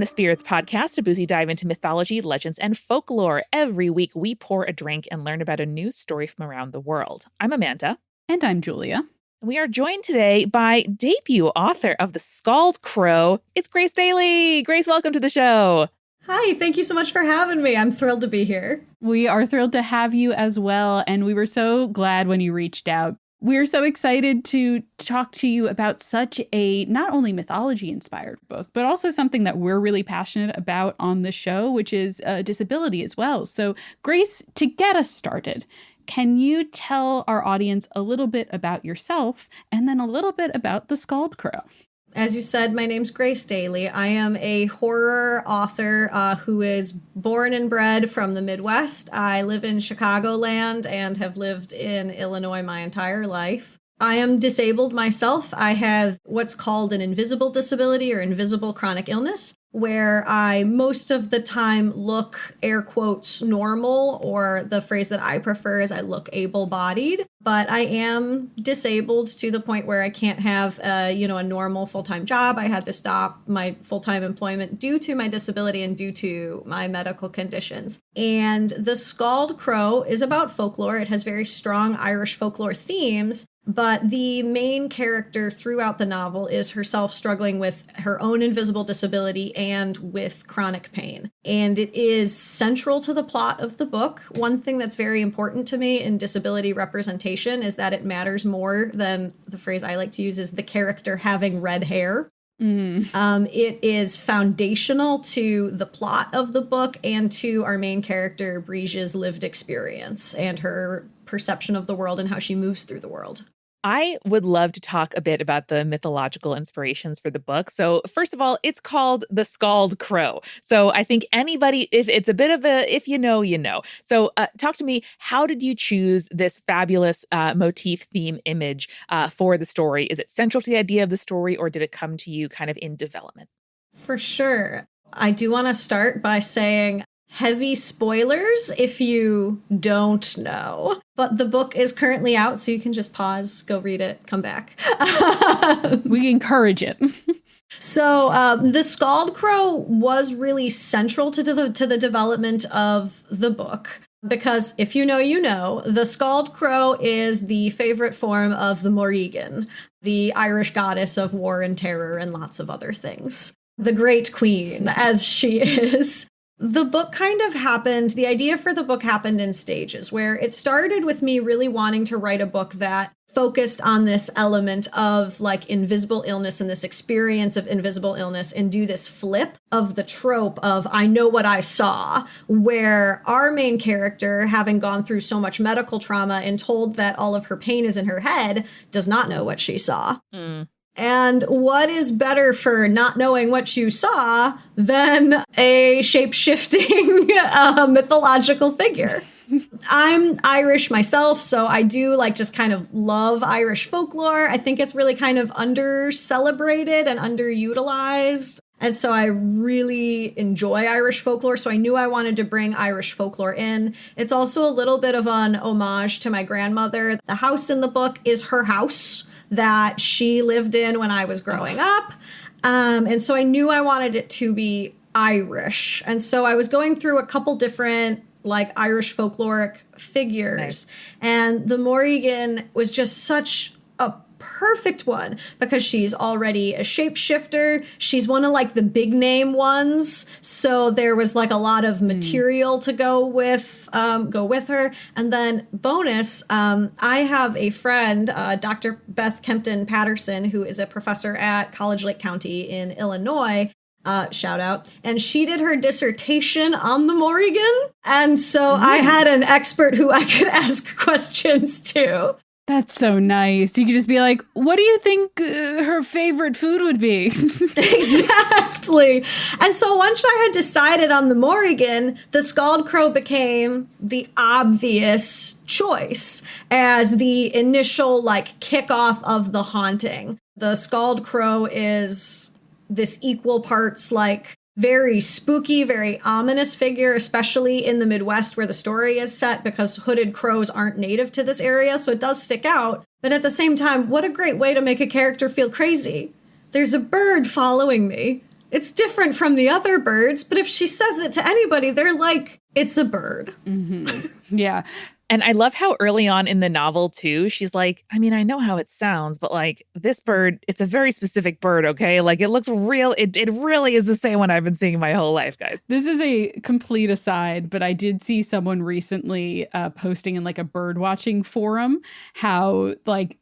on the Spirits Podcast, a boozy dive into mythology, legends, and folklore. Every week, we pour a drink and learn about a new story from around the world. I'm Amanda. And I'm Julia. We are joined today by debut author of The Scald Crow. It's Grace Daly. Grace, welcome to the show. Hi, thank you so much for having me. I'm thrilled to be here. We are thrilled to have you as well, and we were so glad when you reached out. We're so excited to talk to you about such a not only mythology-inspired book, but also something that we're really passionate about on the show, which is disability as well. So, Grace, to get us started, can you tell our audience a little bit about yourself and then a little bit about The Scald Crow? As you said, my name's Grace Daly. I am a horror author who is born and bred from the Midwest. I live in Chicagoland and have lived in Illinois my entire life. I am disabled myself. I have what's called an invisible disability or invisible chronic illness, where I most of the time look, air quotes, normal, or the phrase that I prefer is I look able-bodied. But I am disabled to the point where I can't have a normal full-time job. I had to stop my full-time employment due to my disability and due to my medical conditions. And The Scald Crow is about folklore. It has very strong Irish folklore themes. But the main character throughout the novel is herself struggling with her own invisible disability and with chronic pain. And it is central to the plot of the book. One thing that's very important to me in disability representation is that it matters more than the phrase I like to use is the character having red hair. It is foundational to the plot of the book and to our main character, Brigia's lived experience and her perception of the world and how she moves through the world. I would love to talk a bit about the mythological inspirations for the book. So first of all, it's called The Scald Crow. So I think anybody, if it's a bit of a, if you know, you know. So talk to me, how did you choose this fabulous motif, theme, image for the story? Is it central to the idea of the story, or did it come to you kind of in development? For sure. I do want to start by saying heavy spoilers if you don't know. But the book is currently out, so you can just pause, go read it, come back. We encourage it. So The Scald Crow was really central to the development of the book. Because if you know, you know, the Scald Crow is the favorite form of the Morrigan, the Irish goddess of war and terror and lots of other things. The Great Queen, as she is. The book kind of happened, the idea for the book happened in stages, where it started with me really wanting to write a book that focused on this element of like invisible illness and this experience of invisible illness and do this flip of the trope of I know what I saw, where our main character, having gone through so much medical trauma and told that all of her pain is in her head, does not know what she saw. And what is better for not knowing what you saw than a shape-shifting mythological figure? I'm Irish myself, so I do just kind of love Irish folklore. I think it's really kind of under-celebrated and underutilized. And so I really enjoy Irish folklore, so I knew I wanted to bring Irish folklore in. It's also a little bit of an homage to my grandmother. The house in the book is her house that she lived in when I was growing up. And so I knew I wanted it to be Irish. And so I was going through a couple different Irish folkloric figures. Nice. And the Morrigan was just such a perfect one because she's already a shapeshifter. She's one of the big name ones. So there was a lot of material to go with her. And then bonus, I have a friend, Dr. Beth Kempton Patterson, who is a professor at College Lake County in Illinois. Shout out. And she did her dissertation on the Morrigan. And so I had an expert who I could ask questions to. That's so nice. You could just be like, what do you think her favorite food would be? Exactly. And so once I had decided on the Morrigan, the Scald Crow became the obvious choice as the initial kickoff of the haunting. The Scald Crow is this equal parts very spooky, very ominous figure, especially in the Midwest where the story is set, because hooded crows aren't native to this area, so it does stick out. But at the same time, what a great way to make a character feel crazy. There's a bird following me. it's different from the other birds, but if she says it to anybody, they're like, it's a bird. Mm-hmm. Yeah. And I love how early on in the novel, too, she's like, I mean, I know how it sounds, but like this bird, it's a very specific bird, okay? Like it looks real. It really is the same one I've been seeing my whole life, guys. This is a complete aside, but I did see someone recently posting in like a bird watching forum how like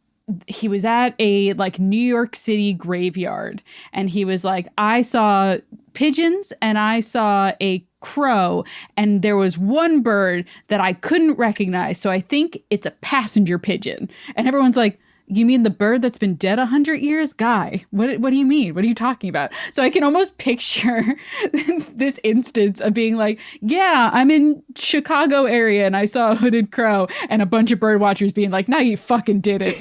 he was at a like New York City graveyard and he was like, I saw pigeons and I saw a crow and there was one bird that I couldn't recognize. So I think it's a passenger pigeon. And everyone's like, you mean the bird that's been dead 100 years? Guy, what do you mean? What are you talking about? So I can almost picture this instance of being like, yeah, I'm in Chicago area and I saw a hooded crow and a bunch of bird watchers being like, no, you fucking did it.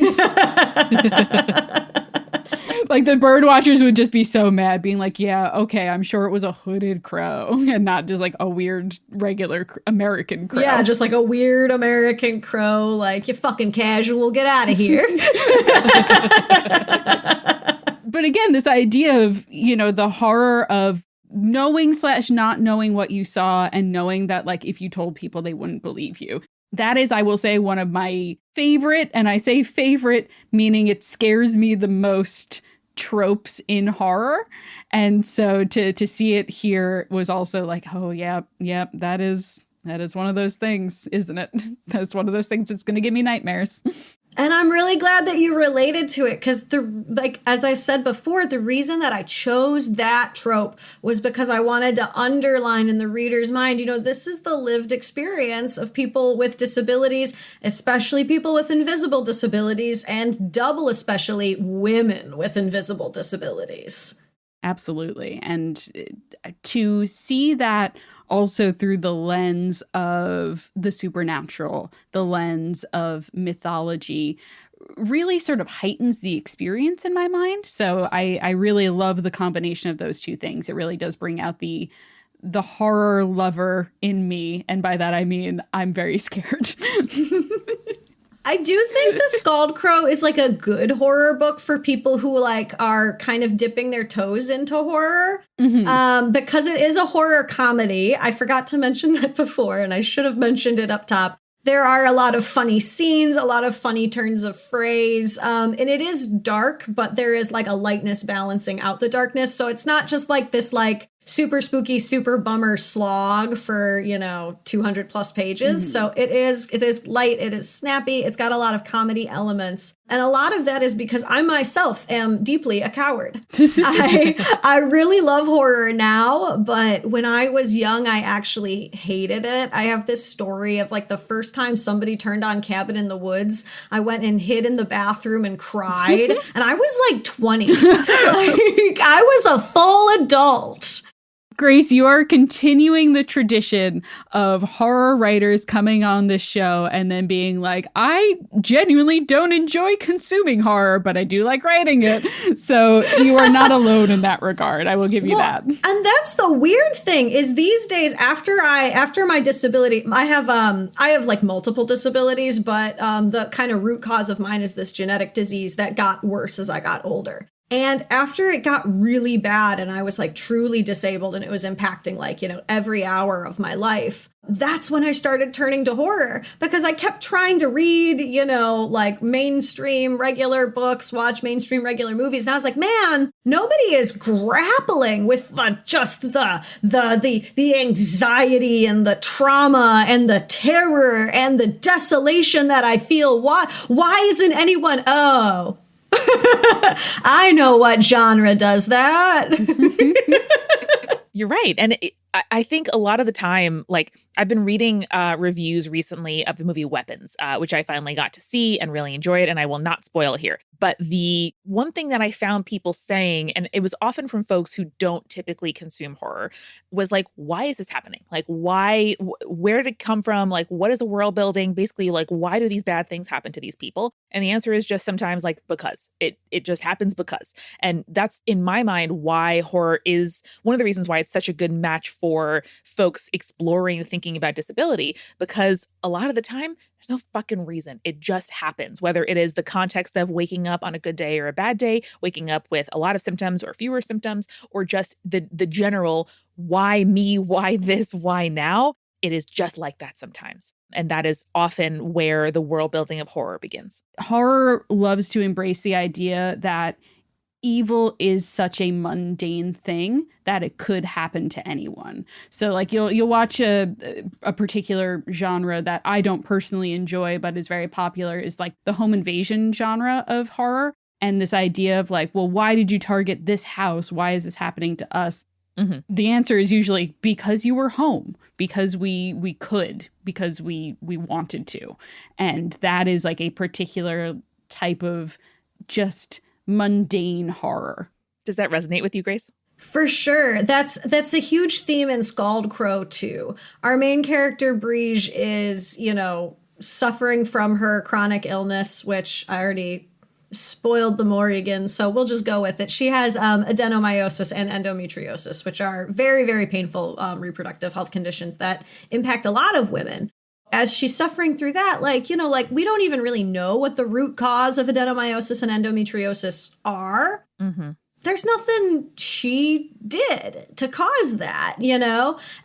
Like the bird watchers would just be so mad being like, yeah, okay, I'm sure it was a hooded crow and not just like a weird regular American crow. Yeah, just like a weird American crow, like you fucking casual, get out of here. But again, this idea of, you know, the horror of knowing / not knowing what you saw and knowing that like if you told people they wouldn't believe you. That is, I will say, one of my favorite, and I say favorite, meaning it scares me the most, tropes in horror. And so to see it here was also like, oh yeah, that is one of those things, isn't it? That's one of those things that's going to give me nightmares. And I'm really glad that you related to it because, as I said before, the reason that I chose that trope was because I wanted to underline in the reader's mind, you know, this is the lived experience of people with disabilities, especially people with invisible disabilities, and double especially women with invisible disabilities. Absolutely. And to see that also through the lens of the supernatural, the lens of mythology, really sort of heightens the experience in my mind. So I really love the combination of those two things. It really does bring out the horror lover in me. And by that, I mean, I'm very scared. I do think The Scald Crow is like a good horror book for people who like are kind of dipping their toes into horror. Mm-hmm. Because it is a horror comedy. I forgot to mention that before, and I should have mentioned it up top. There are a lot of funny scenes, a lot of funny turns of phrase, and it is dark, but there is like a lightness balancing out the darkness. So it's not just like this like super spooky, super bummer slog for, 200 plus pages. Mm-hmm. So it is light, it is snappy, it's got a lot of comedy elements. And a lot of that is because I myself am deeply a coward. I really love horror now, but when I was young, I actually hated it. I have this story of like the first time somebody turned on Cabin in the Woods, I went and hid in the bathroom and cried. And I was like 20. I was a full adult. Grace, you are continuing the tradition of horror writers coming on this show and then being like, I genuinely don't enjoy consuming horror, but I do like writing it. So you are not alone in that regard. I will give you that. And that's the weird thing is these days after my disability, I have like multiple disabilities, but the kind of root cause of mine is this genetic disease that got worse as I got older. And after it got really bad and I was like truly disabled and it was impacting like, every hour of my life, that's when I started turning to horror because I kept trying to read, like mainstream regular books, watch mainstream regular movies. And I was like, man, nobody is grappling with the anxiety and the trauma and the terror and the desolation that I feel. Why isn't anyone? Oh, I know what genre does that. You're right. And I think a lot of the time, like I've been reading reviews recently of the movie Weapons, which I finally got to see and really enjoyed, and I will not spoil here. But the one thing that I found people saying, and it was often from folks who don't typically consume horror, was like, why is this happening? Like, why where did it come from? Like, what is the world building? Basically, like, why do these bad things happen to these people? And the answer is just sometimes like, because it just happens because. And that's, in my mind, why horror is one of the reasons why it's such a good match for folks exploring thinking about disability, because a lot of the time, there's no fucking reason. It just happens, whether it is the context of waking up on a good day or a bad day, waking up with a lot of symptoms or fewer symptoms, or just the general why me, why this, why now. It is just like that sometimes. And that is often where the world building of horror begins. Horror loves to embrace the idea that evil is such a mundane thing that it could happen to anyone. So like you'll watch a particular genre that I don't personally enjoy but is very popular, is like the home invasion genre of horror. And this idea of like, well, why did you target this house? Why is this happening to us? Mm-hmm. The answer is usually because you were home, because we could, because we wanted to. And that is like a particular type of just mundane horror. Does that resonate with you, Grace? For sure. That's a huge theme in Scald Crow too. Our main character, Briege, is, suffering from her chronic illness, which I already spoiled the Morrigan, so we'll just go with it. She has adenomyosis and endometriosis, which are very, very painful reproductive health conditions that impact a lot of women. As she's suffering through that, we don't even really know what the root cause of adenomyosis and endometriosis are. Mm-hmm. There's nothing she did to cause that,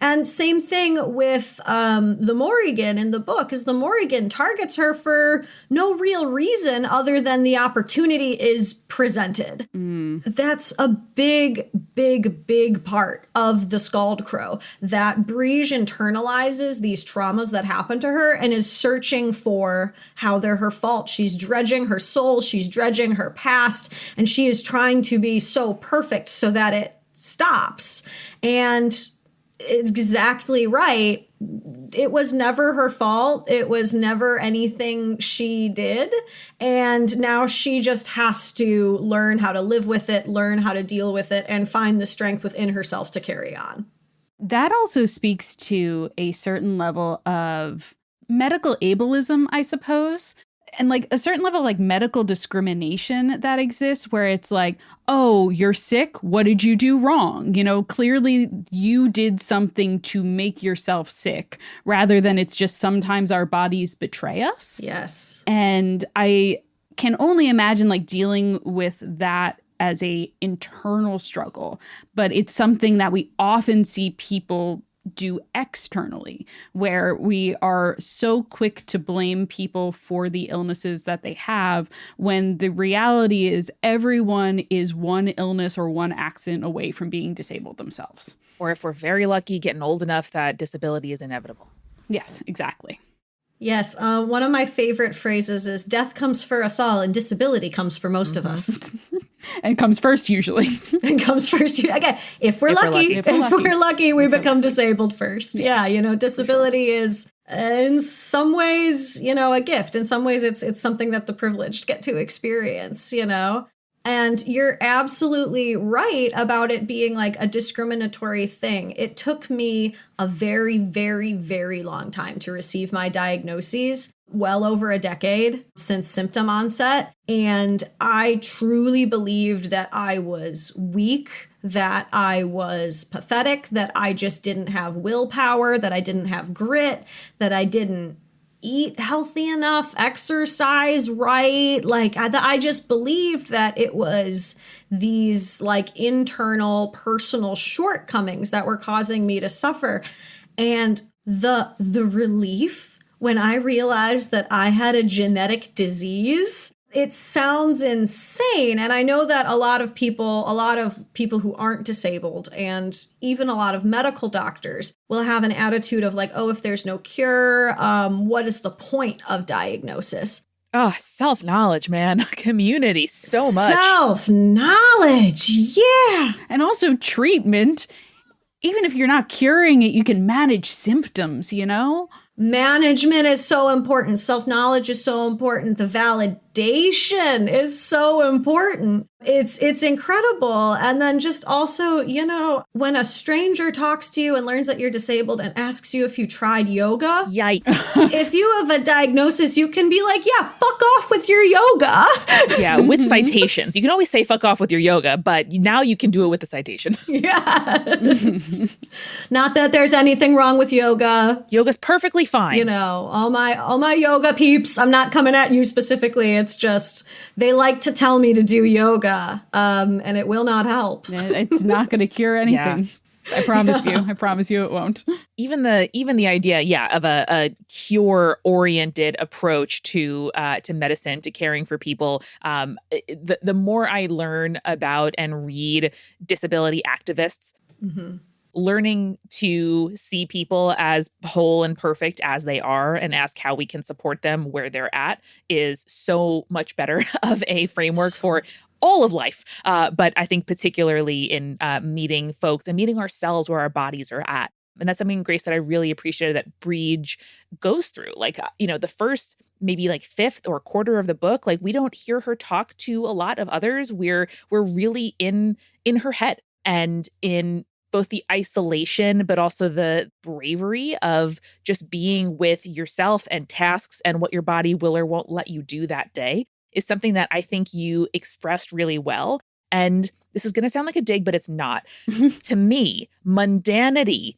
And same thing with the Morrigan in the book, is the Morrigan targets her for no real reason other than the opportunity is presented. That's a big, big, big part of the Scald Crow, that Briege internalizes these traumas that happen to her and is searching for how they're her fault. She's dredging her soul, she's dredging her past, and she is trying to be so perfect so that it stops. And it's exactly right. It was never her fault. It was never anything she did. And now she just has to learn how to live with it, learn how to deal with it, and find the strength within herself to carry on. That also speaks to a certain level of medical ableism, I suppose. And like a certain level of like medical discrimination that exists, where it's like, oh, you're sick. What did you do wrong? Clearly you did something to make yourself sick, rather than it's just sometimes our bodies betray us. Yes. And I can only imagine like dealing with that as a internal struggle, but it's something that we often see people do externally, where we are so quick to blame people for the illnesses that they have, when the reality is everyone is one illness or one accident away from being disabled themselves. Or if we're very lucky, getting old enough that disability is inevitable. Yes, exactly. Yes. One of my favorite phrases is death comes for us all and disability comes for most of us. And comes first usually. And comes first. Again, if we're lucky, we become disabled first. Yes. Yeah. Disability is in some ways, a gift. In some ways, it's something that the privileged get to experience, And you're absolutely right about it being like a discriminatory thing. It took me a very, very, very long time to receive my diagnoses, well over a decade since symptom onset. And I truly believed that I was weak, that I was pathetic, that I just didn't have willpower, that I didn't have grit, that I didn't eat healthy enough, exercise right. Like I just believed that it was these like internal personal shortcomings that were causing me to suffer. And the relief when I realized that I had a genetic disease, it sounds insane. And I know that a lot of people who aren't disabled, and even a lot of medical doctors, will have an attitude of like, oh, if there's no cure, what is the point of diagnosis? Oh, self-knowledge, man. Community, so much. Self-knowledge, yeah. And also treatment. Even if you're not curing it, you can manage symptoms, Management is so important. Self-knowledge is so important. The validation is so important. It's incredible. And then just also, you know, when a stranger talks to you and learns that you're disabled and asks you if you tried yoga. Yikes. If you have a diagnosis, you can be like, yeah, fuck off with your yoga. Yeah, with citations. You can always say fuck off with your yoga, but now you can do it with a citation. Yes. Not that there's anything wrong with yoga. Yoga's perfectly fine. You know, all my yoga peeps, I'm not coming at you specifically. It's just they like to tell me to do yoga, and it will not help. It's not going to cure anything. Yeah. I promise you. I promise you it won't. Even the idea, of a cure-oriented approach to medicine, to caring for people. The more I learn about and read disability activists, learning to see people as whole and perfect as they are and ask how we can support them where they're at is so much better of a framework for all of life. But I think particularly in meeting folks and meeting ourselves where our bodies are at. And that's something, Grace, that I really appreciated that Breege goes through. Like, the first maybe like fifth or quarter of the book, like we don't hear her talk to a lot of others. We're really in her head and in both the isolation, but also the bravery of just being with yourself and tasks and what your body will or won't let you do that day is something that I think you expressed really well. And this is going to sound like a dig, but it's not. To me, mundanity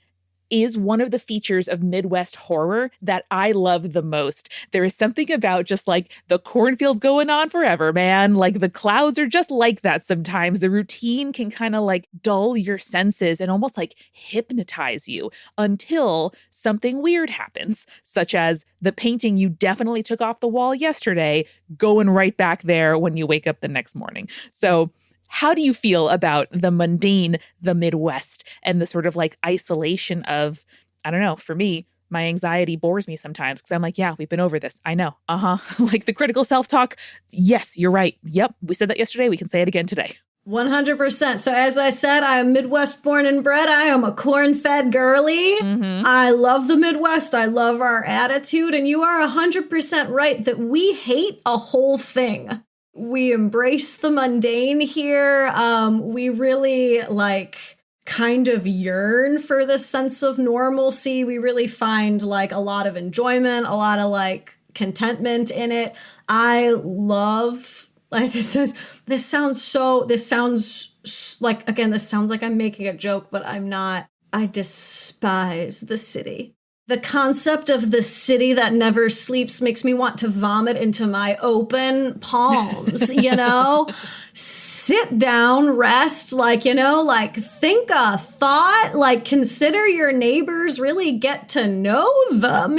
is one of the features of Midwest horror that I love the most. There is something about just like the cornfields going on forever, man. Like the clouds are just like that sometimes. The routine can kind of like dull your senses and almost like hypnotize you until something weird happens, such as the painting you definitely took off the wall yesterday going right back there when you wake up the next morning. So how do you feel about the mundane, the Midwest, and the sort of like isolation of, I don't know, for me, my anxiety bores me sometimes because I'm like, yeah, we've been over this. I know. Like the critical self-talk. Yes, you're right. Yep. We said that yesterday. We can say it again today. 100%. So as I said, I am Midwest born and bred. I am a corn-fed girly. I love the Midwest. I love our attitude. And you are 100% right that we hate a whole thing. We embrace the mundane here. We really kind of yearn for this sense of normalcy. We really find like a lot of enjoyment, a lot of like contentment in it. I love this sounds like, again, this sounds like I'm making a joke, but I'm not. I despise the city. The concept of the city that never sleeps makes me want to vomit into my open palms, Sit down, rest, think a thought, consider your neighbors, really get to know them,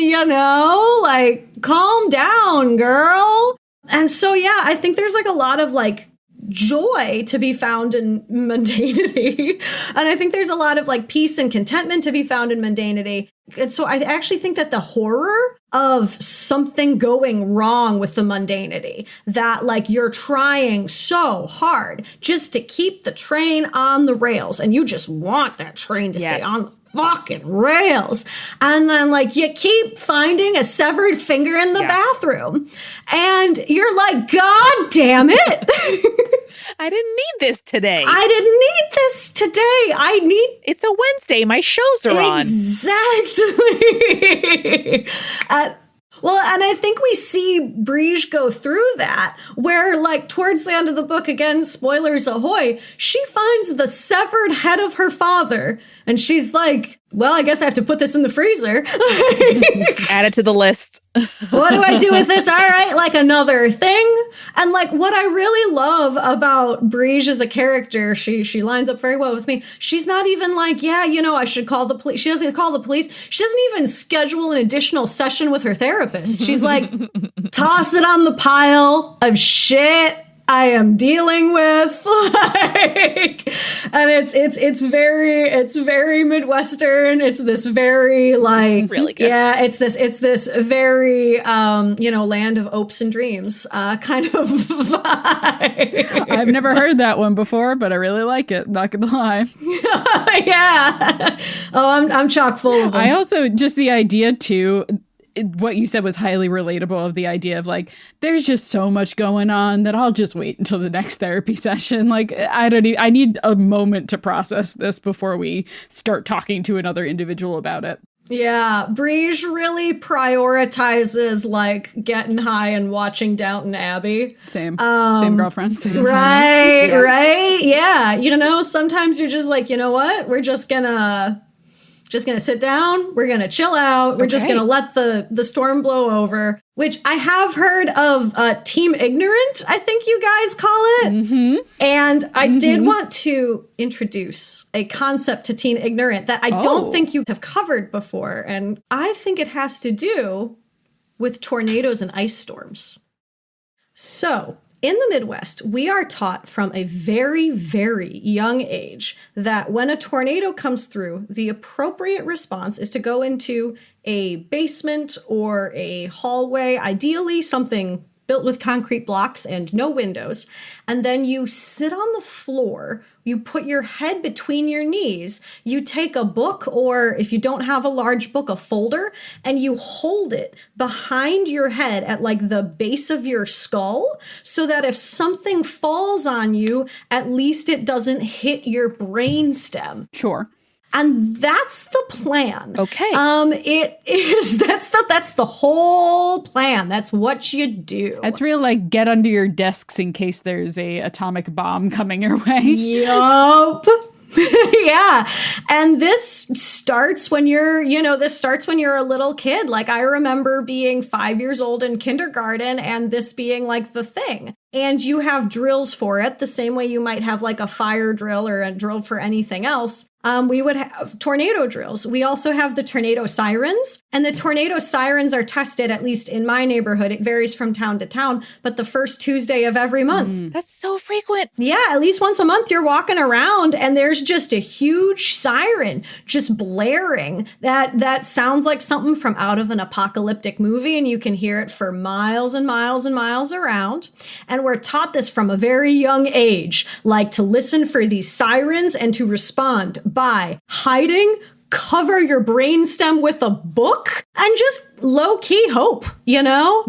calm down, girl. And so, yeah, I think there's a lot of joy to be found in mundanity. And I think there's a lot of peace and contentment to be found in mundanity. And so I actually think that the horror of something going wrong with the mundanity, that you're trying so hard just to keep the train on the rails and you just want that train to stay on the fucking rails. And then you keep finding a severed finger in the bathroom and you're like, God damn it. I didn't need this today. It's a Wednesday. My shows are on. Exactly. Well, and I think we see Breege go through that, where towards the end of the book, again, spoilers ahoy, she finds the severed head of her father. And she's like, well, I guess I have to put this in the freezer. Add it to the list. What do I do with this? All right, another thing. And what I really love about Breege as a character, she lines up very well with me. She's not even I should call the police. She doesn't call the police. She doesn't even schedule an additional session with her therapist. She's toss it on the pile of shit I am dealing with, and it's very Midwestern. It's this very really good. Yeah, it's this very land of hopes and dreams kind of vibe. I've never heard that one before, but I really like it. Not gonna lie. Yeah. Oh, I'm chock full of them. I also just the idea too. what you said was highly relatable, of the idea of like, there's just so much going on that I'll just wait until the next therapy session. Like, I need a moment to process this before we start talking to another individual about it. Yeah, Briege really prioritizes like getting high and watching Downton Abbey. Same girlfriend. Same. Right, Yes. right. Yeah. You know, sometimes you're just like, you know what? We're just gonna sit down. We're gonna chill out. We're just gonna let the storm blow over, which I have heard of team ignorant, I think you guys call it. Mm-hmm. And I did want to introduce a concept to teen ignorant that I don't think you have covered before. And I think it has to do with tornadoes and ice storms. So in the Midwest, we are taught from a very, very young age that when a tornado comes through, the appropriate response is to go into a basement or a hallway, ideally something built with concrete blocks and no windows. And then you sit on the floor, you put your head between your knees, you take a book, or if you don't have a large book, a folder, and you hold it behind your head at like the base of your skull, so that if something falls on you, at least it doesn't hit your brainstem. Sure. And that's the plan. Okay. It is, that's the whole plan. That's what you do. That's real, like, get under your desks in case there's a atomic bomb coming your way. Yup. Yeah. And this starts when you're a little kid. Like, I remember being 5 years old in kindergarten and this being like the thing. And you have drills for it the same way you might have like a fire drill or a drill for anything else. We would have tornado drills. We also have the tornado sirens, and the tornado sirens are tested, at least in my neighborhood. It varies from town to town, but the first Tuesday of every month. That's so frequent. Yeah, at least once a month you're walking around and there's just a huge siren just blaring that sounds like something from out of an apocalyptic movie, and you can hear it for miles and miles and miles around. And we're taught this from a very young age, like to listen for these sirens and to respond by hiding, cover your brainstem with a book, and just low-key hope, you know?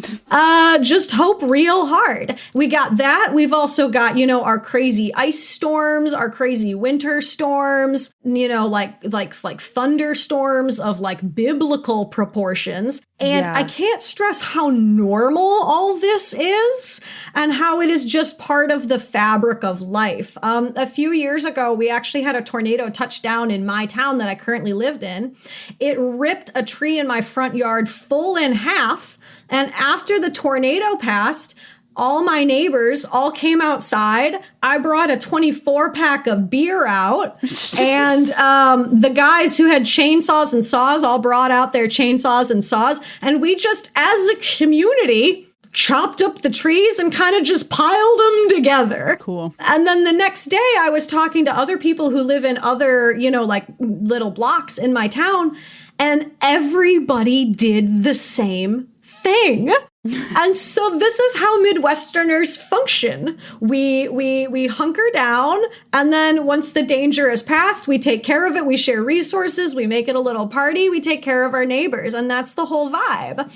Just hope real hard. We got that. We've also got, you know, our crazy ice storms, our crazy winter storms, you know, like thunderstorms of like biblical proportions. And I can't stress how normal all this is and how it is just part of the fabric of life. A few years ago, we actually had a tornado touch down in my town that I currently lived in. It ripped a tree in my front yard full in half. And after the tornado passed, all my neighbors all came outside. I brought a 24-pack of beer out. And the guys who had chainsaws and saws all brought out their chainsaws and saws. And we just, as a community, chopped up the trees and kind of just piled them together. Cool. And then the next day I was talking to other people who live in other, you know, like little blocks in my town, and everybody did the same thing. And so this is how Midwesterners function. We hunker down, and then once the danger is past, we take care of it. We share resources. We make it a little party. We take care of our neighbors, and that's the whole vibe.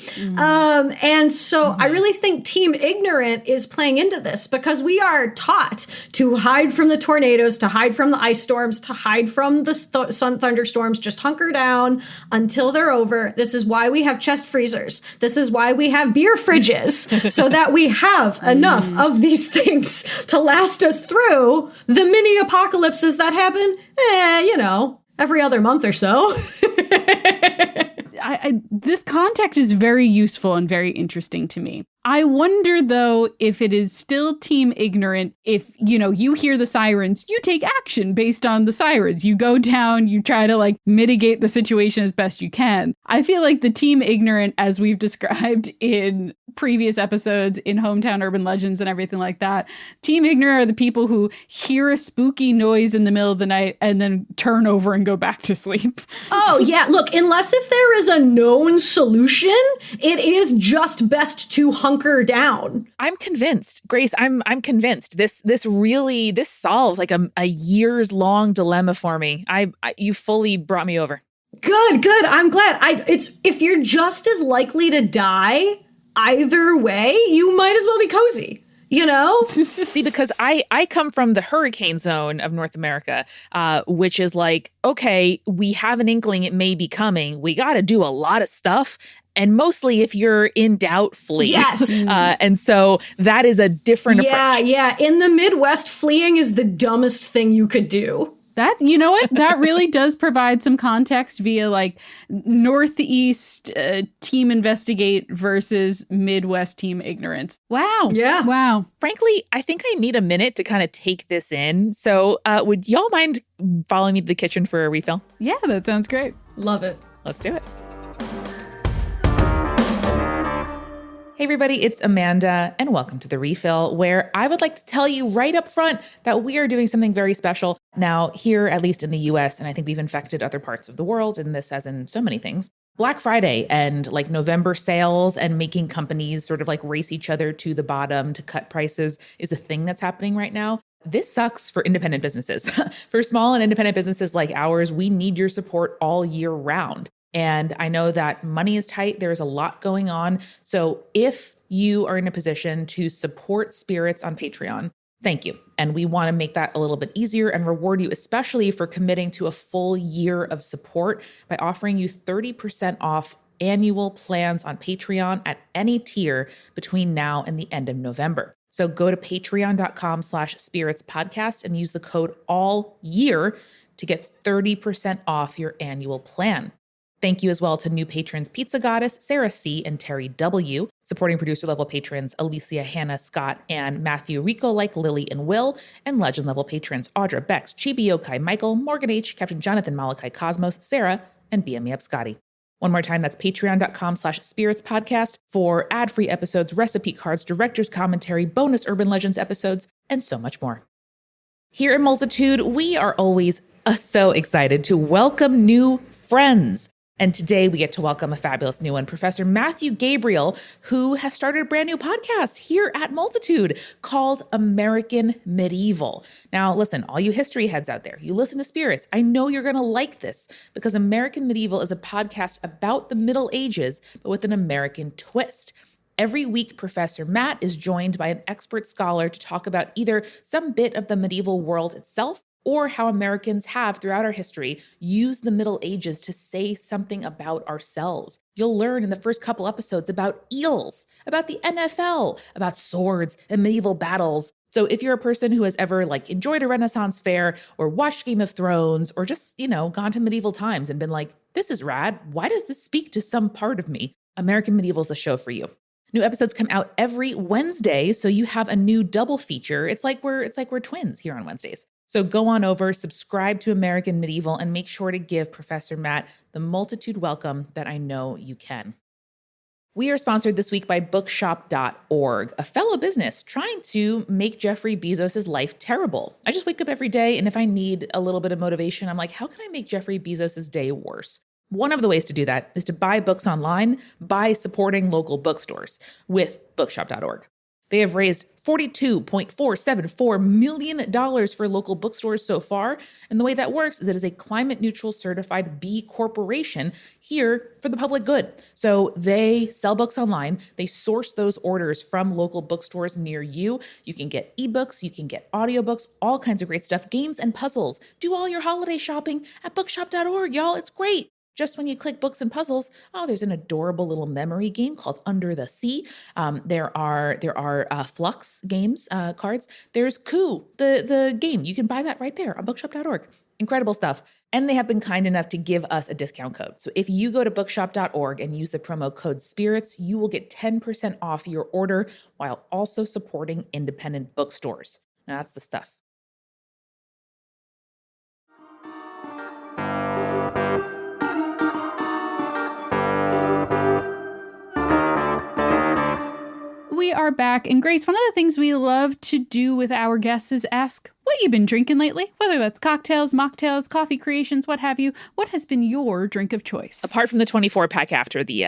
And so I really think Team Ignorant is playing into this, because we are taught to hide from the tornadoes, to hide from the ice storms, to hide from the thunderstorms. Just hunker down until they're over. This is why we have chest freezers. This is why we have beer fridges, so that we have enough of these things to last us through the mini apocalypses that happen, you know, every other month or so. This context is very useful and very interesting to me. I wonder, though, if it is still Team Ignorant, if, you know, you hear the sirens, you take action based on the sirens. You go down, you try to, like, mitigate the situation as best you can. I feel like the Team Ignorant, as we've described in previous episodes in Hometown Urban Legends and everything like that, Team Ignorant are the people who hear a spooky noise in the middle of the night and then turn over and go back to sleep. Oh, yeah. Look, unless if there is a known solution, it is just best to hunker down. I'm convinced, Grace. I'm convinced. This solves like a years long dilemma for me. You fully brought me over. Good. I'm glad. It's if you're just as likely to die either way, you might as well be cozy. You know? See, because I come from the hurricane zone of North America, which is like, okay, we have an inkling it may be coming. We got to do a lot of stuff. And mostly if you're in doubt, flee. Yes. And so that is a different approach. Yeah. In the Midwest, fleeing is the dumbest thing you could do. That, you know what? That really does provide some context via like Northeast team investigate versus Midwest team ignorance. Wow. Yeah. Wow. Frankly, I think I need a minute to kind of take this in. So would y'all mind following me to the kitchen for a refill? Yeah, that sounds great. Love it. Let's do it. Hey everybody, it's Amanda, and welcome to The Refill, where I would like to tell you right up front that we are doing something very special now here, at least in the US, and I think we've infected other parts of the world in this as in so many things. Black Friday and like November sales and making companies sort of like race each other to the bottom to cut prices is a thing that's happening right now. This sucks for independent businesses. For small and independent businesses like ours, we need your support all year round. And I know that money is tight. There's a lot going on. So if you are in a position to support Spirits on Patreon, thank you. And we want to make that a little bit easier and reward you, especially for committing to a full year of support by offering you 30% off annual plans on Patreon at any tier between now and the end of November. So go to patreon.com/spiritspodcast and use the code ALLYEAR to get 30% off your annual plan. Thank you as well to new patrons Pizza Goddess, Sarah C., and Terry W., supporting producer-level patrons Alicia, Hannah, Scott, and Matthew, Rico, like Lily and Will, and legend-level patrons Audra, Bex, Chibi Yokai, Michael, Morgan H., Captain Jonathan, Malachi, Cosmos, Sarah, and BME Up Scotty. One more time, that's patreon.com/spiritspodcast for ad-free episodes, recipe cards, director's commentary, bonus Urban Legends episodes, and so much more. Here at Multitude, we are always so excited to welcome new friends. And today we get to welcome a fabulous new one, Professor Matthew Gabriel, who has started a brand new podcast here at Multitude called American Medieval. Now, listen, all you history heads out there, you listen to Spirits. I know you're going to like this because American Medieval is a podcast about the Middle Ages, but with an American twist. Every week, Professor Matt is joined by an expert scholar to talk about either some bit of the medieval world itself or how Americans have, throughout our history, used the Middle Ages to say something about ourselves. You'll learn in the first couple episodes about eels, about the NFL, about swords and medieval battles. So if you're a person who has ever enjoyed a Renaissance fair or watched Game of Thrones or just, gone to medieval times and been like, this is rad, why does this speak to some part of me? American Medieval is the show for you. New episodes come out every Wednesday, so you have a new double feature. It's like we're twins here on Wednesdays. So go on over, subscribe to American Medieval, and make sure to give Professor Matt the multitude welcome that I know you can. We are sponsored this week by bookshop.org, a fellow business trying to make Jeffrey Bezos' life terrible. I just wake up every day, and if I need a little bit of motivation, I'm like, how can I make Jeffrey Bezos' day worse? One of the ways to do that is to buy books online by supporting local bookstores with bookshop.org. They have raised $42.474 million for local bookstores so far. And the way that works is it is a climate neutral certified B Corporation here for the public good. So they sell books online. They source those orders from local bookstores near you. You can get ebooks, you can get audiobooks, all kinds of great stuff, games and puzzles. Do all your holiday shopping at bookshop.org, y'all. It's great. Just when you click books and puzzles, there's an adorable little memory game called Under the Sea. There are Flux games, cards. There's Coup, the game. You can buy that right there on bookshop.org. Incredible stuff. And they have been kind enough to give us a discount code. So if you go to bookshop.org and use the promo code SPIRITS, you will get 10% off your order while also supporting independent bookstores. Now that's the stuff. We are back. And Grace, one of the things we love to do with our guests is ask what you've been drinking lately, whether that's cocktails, mocktails, coffee creations, what have you. What has been your drink of choice? Apart from the 24 pack after the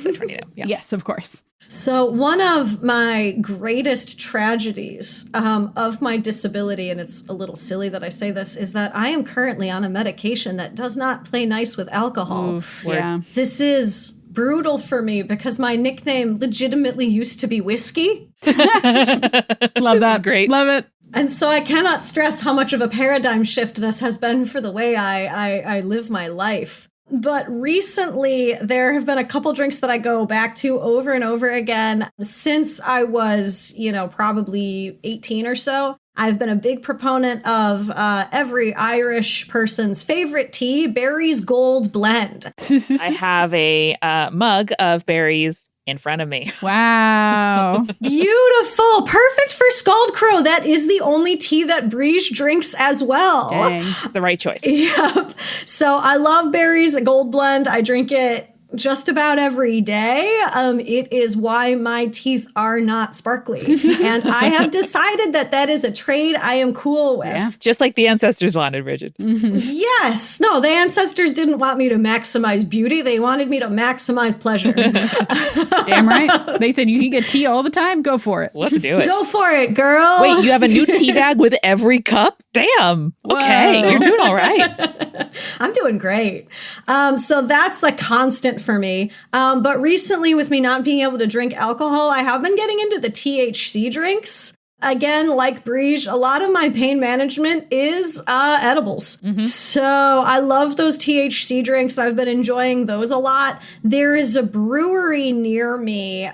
tornado. Yeah. Yes, of course. So, one of my greatest tragedies of my disability, and it's a little silly that I say this, is that I am currently on a medication that does not play nice with alcohol. Oof, yeah. This is brutal for me because my nickname legitimately used to be Whiskey. Love that. Great. Love it. And so I cannot stress how much of a paradigm shift this has been for the way I live my life. But recently, there have been a couple drinks that I go back to over and over again. Since I was, probably 18 or so, I've been a big proponent of every Irish person's favorite tea, Barry's Gold Blend. I have a mug of berries in front of me. Wow. Beautiful. Perfect for Scald Crow. That is the only tea that Briege drinks as well. Dang. It's the right choice. Yep. So I love Barry's Gold Blend. I drink it just about every day. It is why my teeth are not sparkly. And I have decided that that is a trade I am cool with. Yeah. Just like the ancestors wanted, Bridget. Yes. No, the ancestors didn't want me to maximize beauty. They wanted me to maximize pleasure. Damn right. They said you can get tea all the time. Go for it. Let's do it. Go for it, girl. Wait, you have a new tea bag with every cup? Damn. Okay, Whoa. you're doing all right. I'm doing great. So that's a constant for me. But recently, with me not being able to drink alcohol, I have been getting into the THC drinks. Again, like Briege, a lot of my pain management is edibles. So I love those THC drinks. I've been enjoying those a lot. There is a brewery near me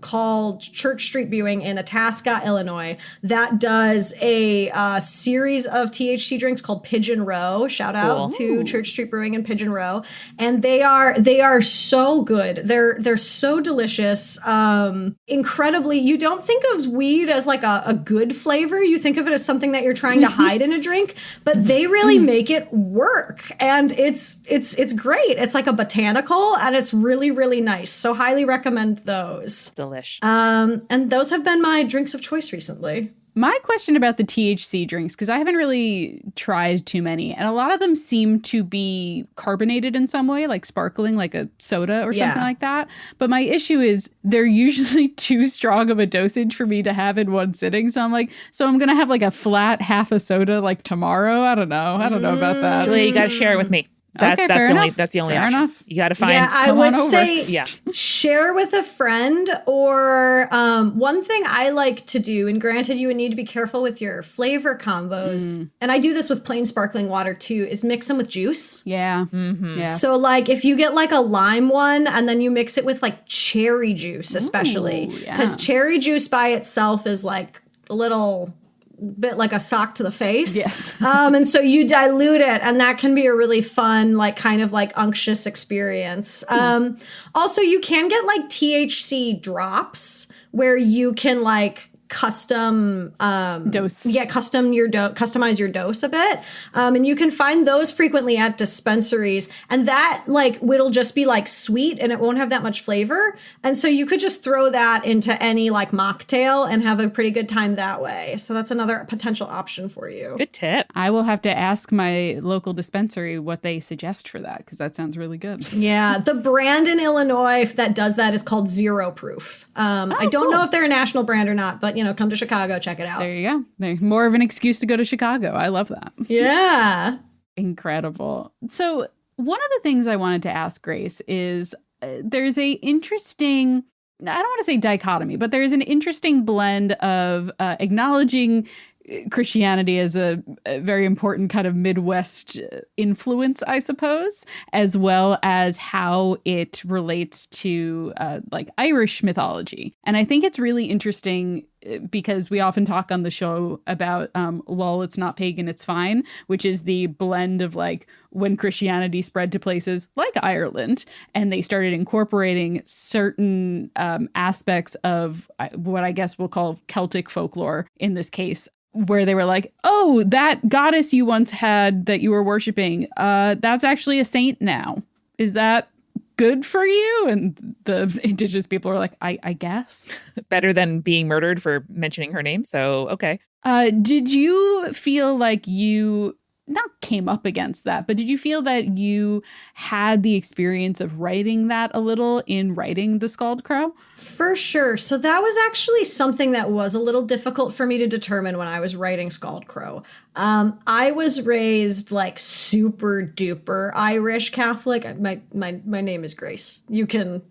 called Church Street Brewing in Itasca, Illinois, that does a series of THC drinks called Pigeon Row. Shout out to Church Street Brewing and Pigeon Row. And they are so good. They're so delicious. Incredibly, you don't think of weed as like a good flavor. You think of it as something that you're trying to hide in a drink, but they really make it work. And it's great. It's like a botanical and it's really, really nice. So highly recommend those. Delish. And those have been my drinks of choice recently. My question about the THC drinks, because I haven't really tried too many, and a lot of them seem to be carbonated in some way, like sparkling, like a soda or something like that. But my issue is they're usually too strong of a dosage for me to have in one sitting. So I'm like, I'm going to have like a flat half a soda like tomorrow. I don't know. I don't know about that. Julia, you got to share it with me. Okay, fair enough. That's the only Fair option. enough. You got to find. Yeah, I would say Yeah. share with a friend, or one thing I like to do, and granted you would need to be careful with your flavor combos, and I do this with plain sparkling water too, is mix them with juice. Yeah. Yeah. So like if you get like a lime one and then you mix it with like cherry juice, especially, because cherry juice by itself is like a little bit like a sock to the face. Yes. And so you dilute it, and that can be a really fun, like kind of like unctuous experience. Also, you can get like THC drops where you can like custom dose. Yeah, customize your dose a bit. And you can find those frequently at dispensaries. And that like it'll just be like sweet and it won't have that much flavor. And so you could just throw that into any like mocktail and have a pretty good time that way. So that's another potential option for you. Good tip. I will have to ask my local dispensary what they suggest for that, because that sounds really good. Yeah, the brand in Illinois that does that is called Zero Proof. I don't know if they're a national brand or not, but come to Chicago, check it out. There you go. There's more of an excuse to go to Chicago. I love that. Yeah. Incredible. So one of the things I wanted to ask Grace is there's a interesting, I don't want to say dichotomy, but there's an interesting blend of acknowledging Christianity as a very important kind of Midwest influence, I suppose, as well as how it relates to like Irish mythology. And I think it's really interesting because we often talk on the show about lol, it's not pagan, it's fine, which is the blend of like when Christianity spread to places like Ireland and they started incorporating certain aspects of what I guess we'll call Celtic folklore in this case, where they were like, oh, that goddess you once had that you were worshiping, that's actually a saint now. Is that good for you? And the indigenous people are like, I guess. Better than being murdered for mentioning her name. So, okay. Did you feel like you not came up against that, but did you feel that you had the experience of writing that a little in writing The Scald Crow? For sure. So that was actually something that was a little difficult for me to determine when I was writing Scald Crow. I was raised like super duper Irish Catholic. My name is Grace. You can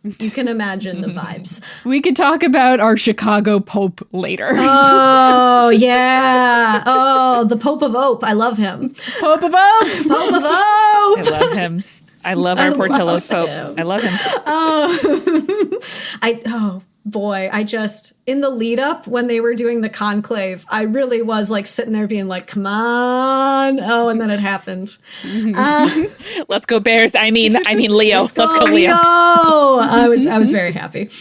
imagine the vibes. We could talk about our Chicago Pope later. Oh, yeah. Oh, the Pope of Ope. I love him. Pope of Ope! Pope of Ope! I love him. I love our Portillo's Pope. I love him. Oh boy, in the lead up when they were doing the conclave, I really was like sitting there being like, come on. Oh, and then it happened. Let's go Bears. I mean Leo. Let's go Leo. I was very happy.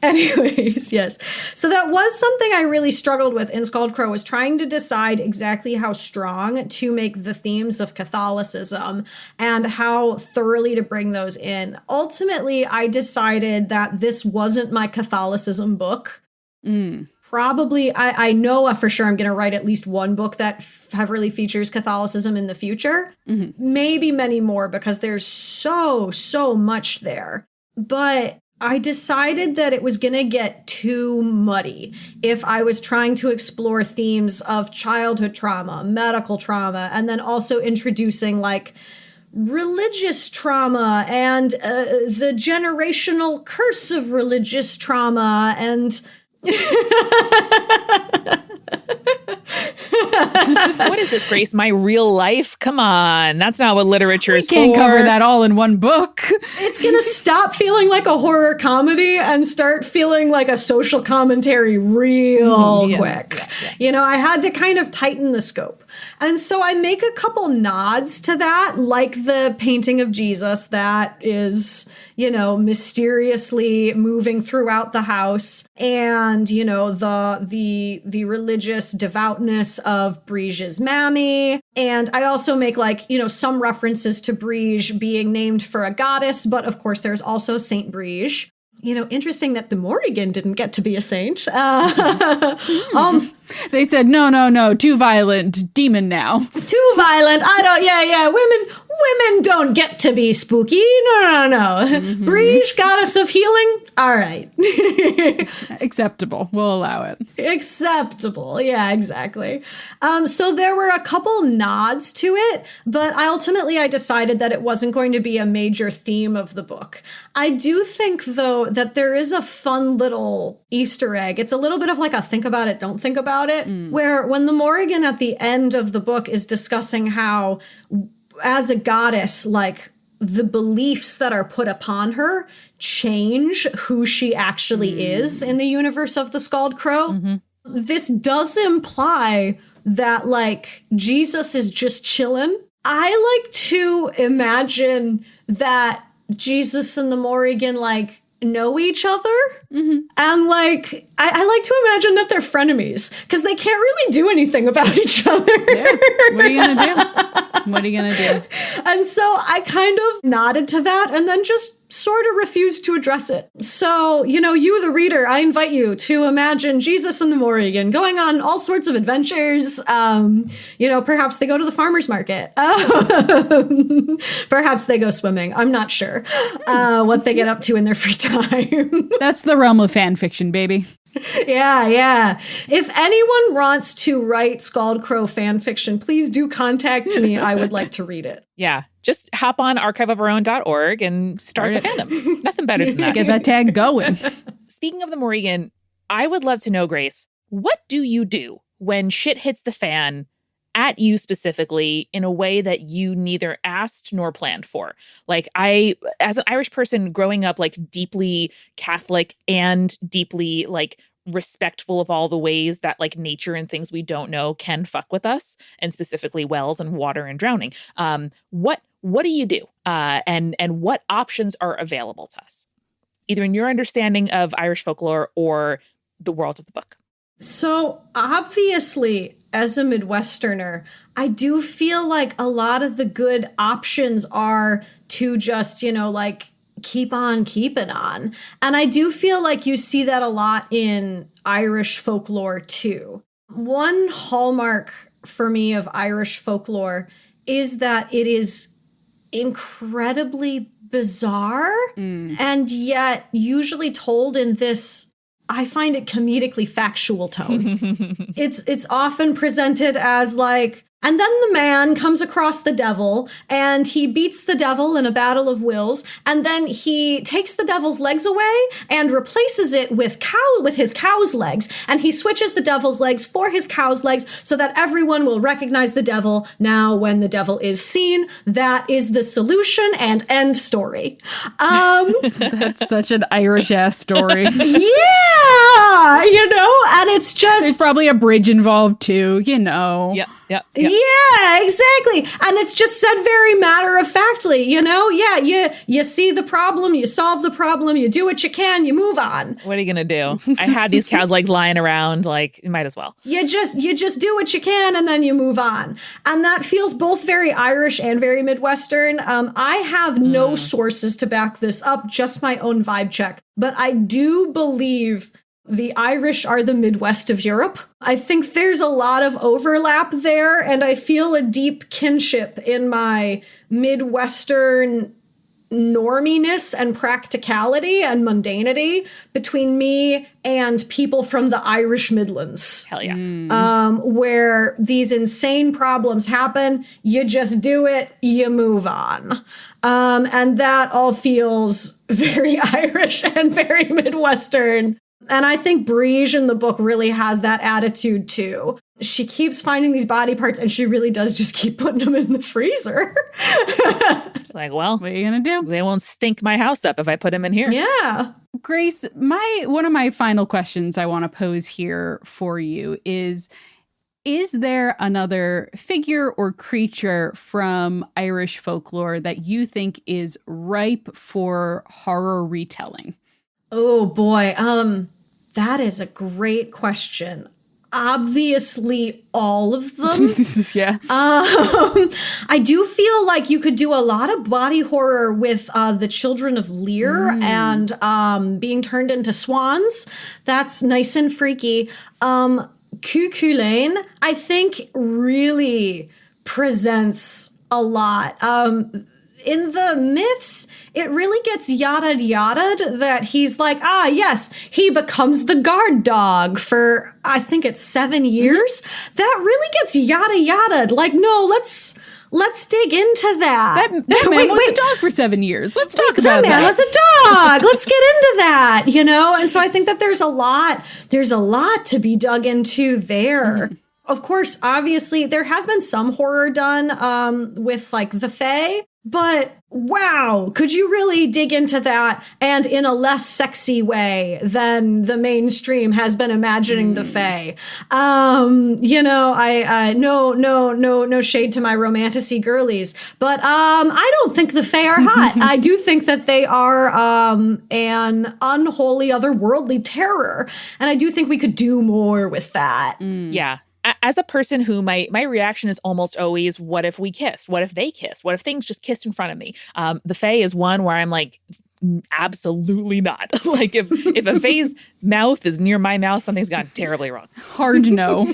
Anyways, yes. So that was something I really struggled with in Scald Crow, was trying to decide exactly how strong to make the themes of Catholicism and how thoroughly to bring those in. Ultimately, I decided that this wasn't my Catholicism book. Probably, I know for sure I'm going to write at least one book that heavily features Catholicism in the future. Maybe many more, because there's so much there. But I decided that it was going to get too muddy if I was trying to explore themes of childhood trauma, medical trauma, and then also introducing like religious trauma and the generational curse of religious trauma and... What is this, Grace? My real life? Come on. That's not what literature is for. We can't cover that all in one book. It's going to stop feeling like a horror comedy and start feeling like a social commentary real quick. Yeah. I had to kind of tighten the scope. And so I make a couple nods to that, like the painting of Jesus that is, mysteriously moving throughout the house, and, the religious devoutness of Briege's mammy. And I also make some references to Briege being named for a goddess, but of course there's also Saint Briege. Interesting that the Morrigan didn't get to be a saint. They said, no, too violent, demon now. Too violent. Women don't get to be spooky. No. Briege, goddess of healing. All right. Acceptable. We'll allow it. Acceptable. Yeah, exactly. So there were a couple nods to it, but I decided that it wasn't going to be a major theme of the book. I do think, though, that there is a fun little Easter egg. It's a little bit of like a think about it, don't think about it, where when the Morrigan at the end of the book is discussing how, as a goddess, like, the beliefs that are put upon her change who she actually is in the universe of the Scald Crow. This does imply that, like, Jesus is just chilling. I like to imagine that Jesus and the Morrigan, like, know each other. And, like, I like to imagine that they're frenemies, because they can't really do anything about each other. Yeah. What are you going to do? What are you going to do? And so I kind of nodded to that and then just sort of refused to address it. So, you, the reader, I invite you to imagine Jesus and the Morrigan going on all sorts of adventures. Perhaps they go to the farmer's market. Perhaps they go swimming. I'm not sure what they get up to in their free time. That's the realm of fan fiction, baby. Yeah. If anyone wants to write Scald Crow fan fiction, please do contact me. I would like to read it. Yeah. Just hop on archiveofourown.org and start the fandom. Nothing better than that. Get that tag going. Speaking of the Morrigan, I would love to know, Grace, what do you do when shit hits the fan at you specifically in a way that you neither asked nor planned for? Like, as an Irish person growing up, like, deeply Catholic and deeply, like, respectful of all the ways that, like, nature and things we don't know can fuck with us, and specifically wells and water and drowning. What do you do? And what options are available to us, either in your understanding of Irish folklore or the world of the book? So obviously, as a Midwesterner, I do feel like a lot of the good options are to just, keep on keeping on. And I do feel like you see that a lot in Irish folklore too. One hallmark for me of Irish folklore is that it is incredibly bizarre and yet usually told in this, I find it comedically factual tone. It's often presented as like, and then the man comes across the devil and he beats the devil in a battle of wills. And then he takes the devil's legs away and replaces it with his cow's legs. And he switches the devil's legs for his cow's legs so that everyone will recognize the devil. Now, when the devil is seen, that is the solution and end story. That's such an Irish ass story. Yeah, and it's just... There's probably a bridge involved too, Yep. Yeah, exactly. And it's just said very matter of factly, you see the problem, you solve the problem, you do what you can, you move on. What are you going to do? I had these cow's legs lying around, like, you might as well. You just do what you can and then you move on. And that feels both very Irish and very Midwestern. I have no sources to back this up, just my own vibe check. But I do believe the Irish are the Midwest of Europe. I think there's a lot of overlap there, and I feel a deep kinship in my Midwestern norminess and practicality and mundanity between me and people from the Irish Midlands. Hell yeah. Where these insane problems happen, you just do it, you move on. And that all feels very Irish and very Midwestern. And I think Briege in the book really has that attitude too. She keeps finding these body parts and she really does just keep putting them in the freezer. She's like, well, what are you going to do? They won't stink my house up if I put them in here. Yeah. Grace, one of my final questions I want to pose here for you is there another figure or creature from Irish folklore that you think is ripe for horror retelling? Oh boy, that is a great question. Obviously, all of them. Yeah. I do feel like you could do a lot of body horror with the Children of Lear and being turned into swans. That's nice and freaky. Cuckoo Lane, I think, really presents a lot. In the myths, it really gets yada-yada that he's like, yes, he becomes the guard dog for, I think it's 7 years. That really gets yada-yada. Like, no, let's dig into that. That man was a dog for 7 years. Let's talk about that. That man was a dog. Let's get into that, And so I think that there's a lot to be dug into there. Mm-hmm. Of course, obviously, there has been some horror done with like the Fae. But wow, could you really dig into that and in a less sexy way than the mainstream has been imagining the Fae? I no shade to my romantasy girlies, but I don't think the Fae are hot. I do think that they are an unholy, otherworldly terror, and I do think we could do more with that. Yeah. As a person who my reaction is almost always, what if we kissed? What if they kissed? What if things just kissed in front of me? The Fae is one where I'm like, absolutely not. Like if a Fae's mouth is near my mouth, something's gone terribly wrong. Hard no.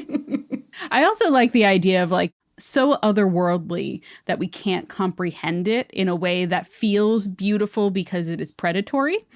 I also like the idea of like so otherworldly that we can't comprehend it in a way that feels beautiful because it is predatory.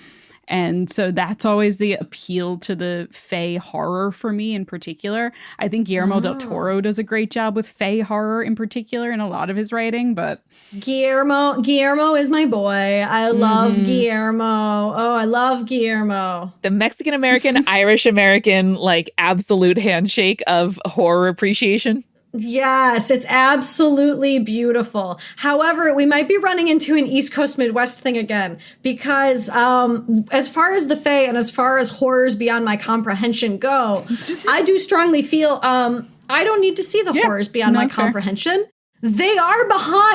And so that's always the appeal to the Fae horror for me in particular. I think Guillermo del Toro does a great job with Fae horror in particular in a lot of his writing, but... Guillermo is my boy. I love Guillermo. Oh, I love Guillermo. The Mexican-American, Irish-American, like absolute handshake of horror appreciation. Yes, it's absolutely beautiful. However, we might be running into an East Coast Midwest thing again, because as far as the Fae and as far as horrors beyond my comprehension go, I do strongly feel I don't need to see the horrors beyond my comprehension. They are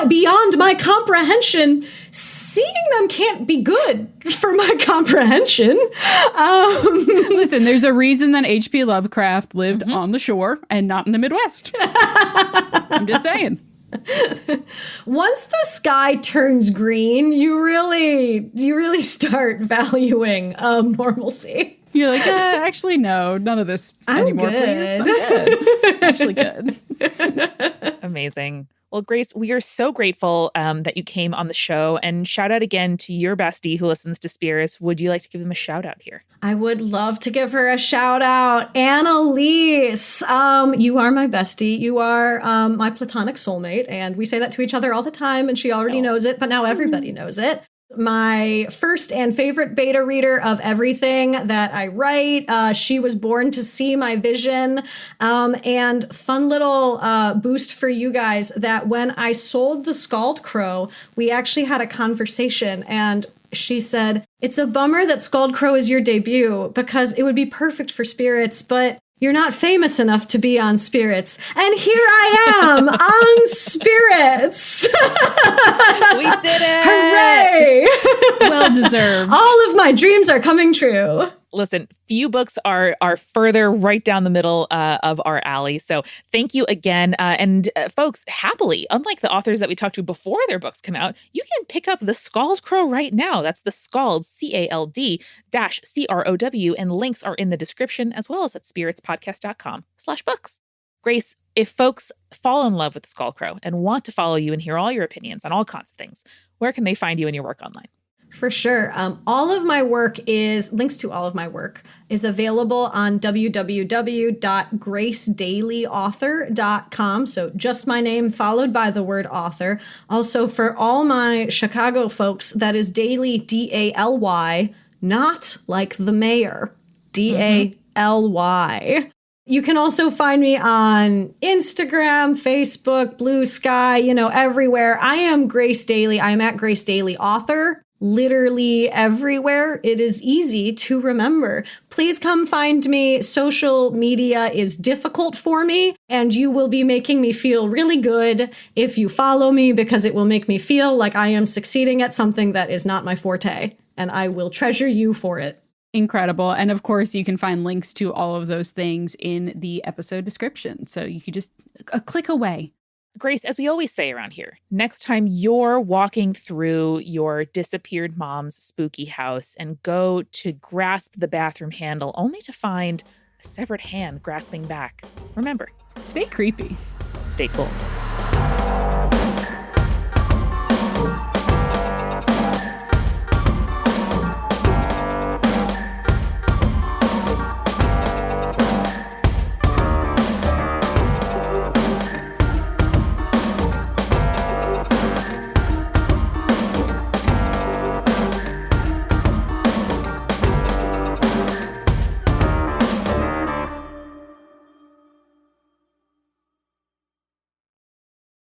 beyond my comprehension. Seeing them can't be good for my comprehension. Listen, there's a reason that H.P. Lovecraft lived on the shore and not in the Midwest. I'm just saying. Once the sky turns green, you really start valuing normalcy. You're like, actually, no, none of this anymore, good. please. I'm good. Actually good. Amazing. Well, Grace, we are so grateful that you came on the show, and shout out again to your bestie who listens to Spirits. Would you like to give them a shout out here? I would love to give her a shout out. Annalise, you are my bestie. You are my platonic soulmate. And we say that to each other all the time. And she already knows it, but now everybody knows it. My first and favorite beta reader of everything that I write. She was born to see my vision. And fun little boost for you guys that when I sold the Scald Crow, we actually had a conversation, and she said, "It's a bummer that Scald Crow is your debut because it would be perfect for Spirits, but you're not famous enough to be on Spirits." And here I am on Spirits. We did it. Hooray. Well deserved. All of my dreams are coming true. Listen, few books are further right down the middle of our alley. So thank you again. And folks, happily, unlike the authors that we talked to before their books come out, you can pick up The Scald Crow right now. That's The Scald, CALD -CROW, and links are in the description as well as at spiritspodcast.com/books. Grace, if folks fall in love with The Scald Crow and want to follow you and hear all your opinions on all kinds of things, where can they find you and your work online? For sure. All of my work links to all of my work is available on www.gracedailyauthor.com. So just my name followed by the word author. Also for all my Chicago folks, that is Daly, DALY, not like the mayor, DALY. You can also find me on Instagram, Facebook, Blue Sky, everywhere. I am Grace Daly. I am at Grace Daly Author. Literally everywhere. It is easy to remember. Please come find me. Social media is difficult for me, and you will be making me feel really good if you follow me, because it will make me feel like I am succeeding at something that is not my forte, and I will treasure you for it. Incredible. And of course, you can find links to all of those things in the episode description. So you could just a click away. Grace, as we always say around here, next time you're walking through your disappeared mom's spooky house and go to grasp the bathroom handle only to find a severed hand grasping back, remember, Stay creepy. stay cool.